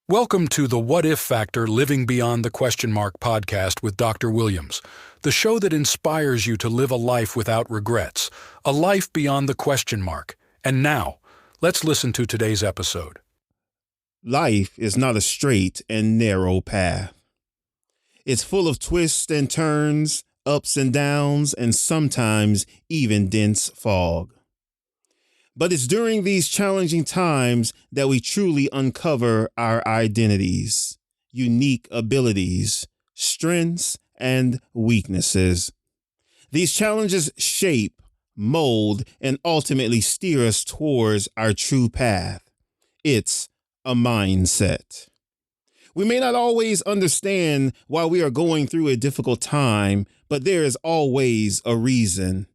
Welcome to the What If Factor Living Beyond the Question Mark podcast with Dr. Williams, the show that inspires you to live a life without regrets, a life beyond the question mark. And now, let's listen to today's episode. Life is not a straight and narrow path. It's full of twists and turns, ups and downs, and sometimes even dense fog. But it's during these challenging times that we truly uncover our identities, unique abilities, strengths, and weaknesses. These challenges shape, mold, and ultimately steer us towards our true path. It's a mindset. We may not always understand why we are going through a difficult time, but there is always a reason.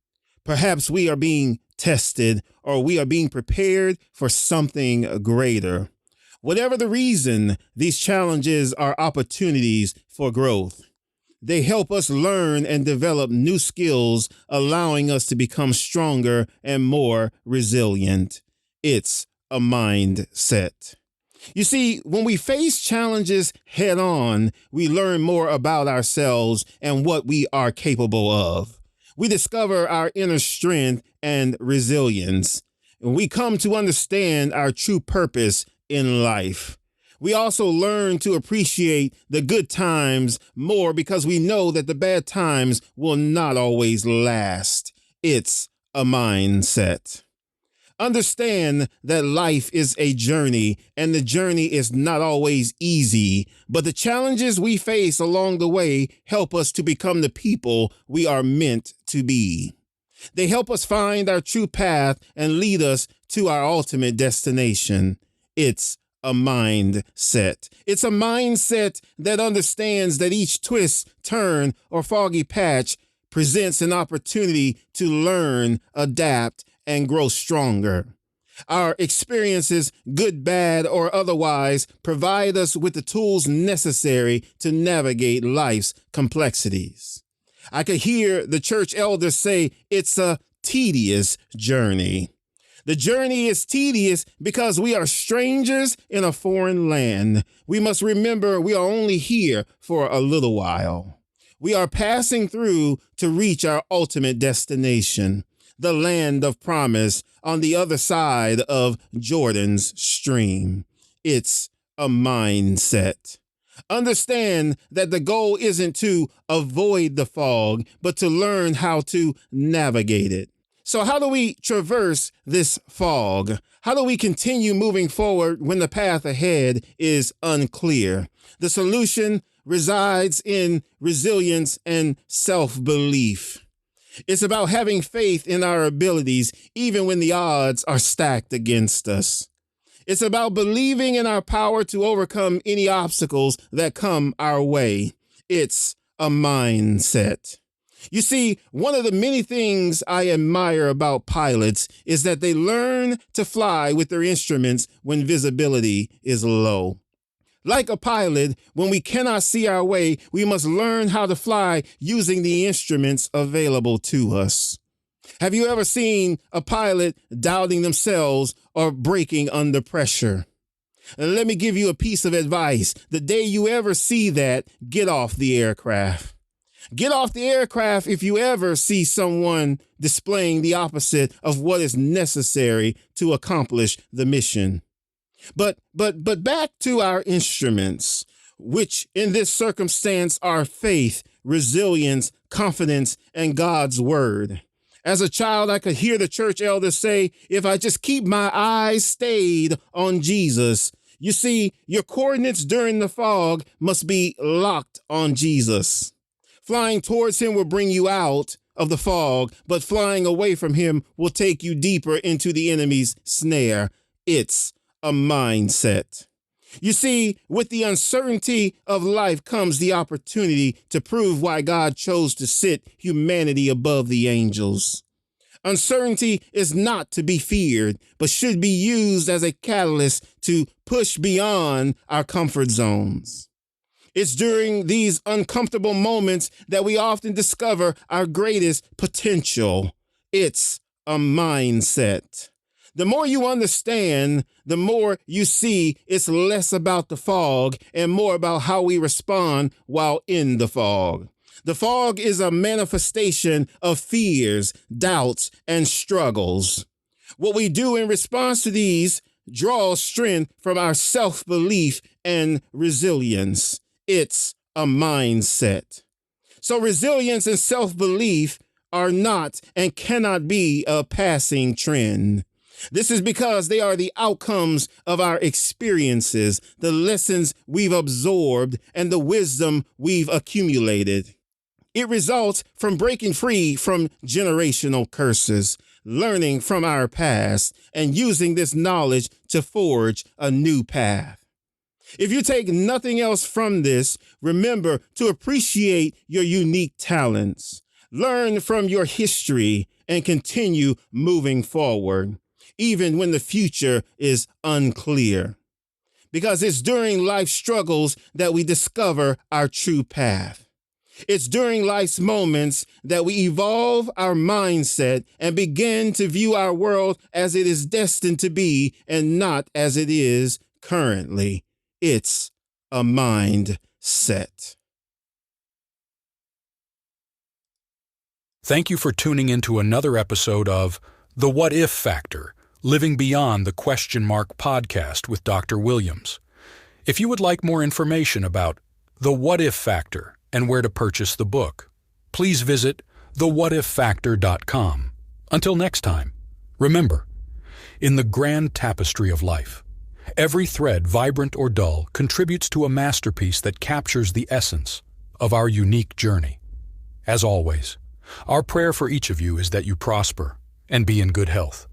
Perhaps we are being tested or we are being prepared for something greater. Whatever the reason, these challenges are opportunities for growth. They help us learn and develop new skills, allowing us to become stronger and more resilient. It's a mindset. You see, when we face challenges head on, we learn more about ourselves and what we are capable of. We discover our inner strength and resilience. We come to understand our true purpose in life. We also learn to appreciate the good times more because we know that the bad times will not always last. It's a mindset. Understand that life is a journey, and the journey is not always easy, but the challenges we face along the way help us to become the people we are meant to be. They help us find our true path and lead us to our ultimate destination. It's a mindset. It's a mindset that understands that each twist, turn, or foggy patch presents an opportunity to learn, adapt, and grow stronger. Our experiences, good, bad, or otherwise, provide us with the tools necessary to navigate life's complexities. I could hear the church elders say it's a tedious journey. The journey is tedious because we are strangers in a foreign land. We must remember we are only here for a little while. We are passing through to reach our ultimate destination, the land of promise on the other side of Jordan's stream. It's a mindset. Understand that the goal isn't to avoid the fog, but to learn how to navigate it. So how do we traverse this fog? How do we continue moving forward when the path ahead is unclear? The solution resides in resilience and self-belief. It's about having faith in our abilities, even when the odds are stacked against us. It's about believing in our power to overcome any obstacles that come our way. It's a mindset. You see, one of the many things I admire about pilots is that they learn to fly with their instruments when visibility is low. Like a pilot, when we cannot see our way, we must learn how to fly using the instruments available to us. Have you ever seen a pilot doubting themselves or breaking under pressure? Let me give you a piece of advice. The day you ever see that, get off the aircraft. Get off the aircraft if you ever see someone displaying the opposite of what is necessary to accomplish the mission. But back to our instruments, which in this circumstance are faith, resilience, confidence, and God's word. As a child, I could hear the church elders say, if I just keep my eyes stayed on Jesus. You see, your coordinates during the fog must be locked on Jesus. Flying towards him will bring you out of the fog, but flying away from him will take you deeper into the enemy's snare. It's a mindset. You see, with the uncertainty of life comes the opportunity to prove why God chose to sit humanity above the angels. Uncertainty is not to be feared, but should be used as a catalyst to push beyond our comfort zones. It's during these uncomfortable moments that we often discover our greatest potential. It's a mindset. The more you understand, the more you see it's less about the fog and more about how we respond while in the fog. The fog is a manifestation of fears, doubts, and struggles. What we do in response to these draws strength from our self-belief and resilience. It's a mindset. So resilience and self-belief are not and cannot be a passing trend. This is because they are the outcomes of our experiences, the lessons we've absorbed, and the wisdom we've accumulated. It results from breaking free from generational curses, learning from our past, and using this knowledge to forge a new path. If you take nothing else from this, remember to appreciate your unique talents, learn from your history, and continue moving forward, even when the future is unclear. Because it's during life's struggles that we discover our true path. It's during life's moments that we evolve our mindset and begin to view our world as it is destined to be and not as it is currently. It's a mindset. Thank you for tuning into another episode of The What If Factor, Living Beyond the Question Mark podcast with Dr. Williams. If you would like more information about The What If Factor and where to purchase the book, please visit thewhatiffactor.com. Until next time, remember, in the grand tapestry of life, every thread, vibrant or dull, contributes to a masterpiece that captures the essence of our unique journey. As always, our prayer for each of you is that you prosper and be in good health.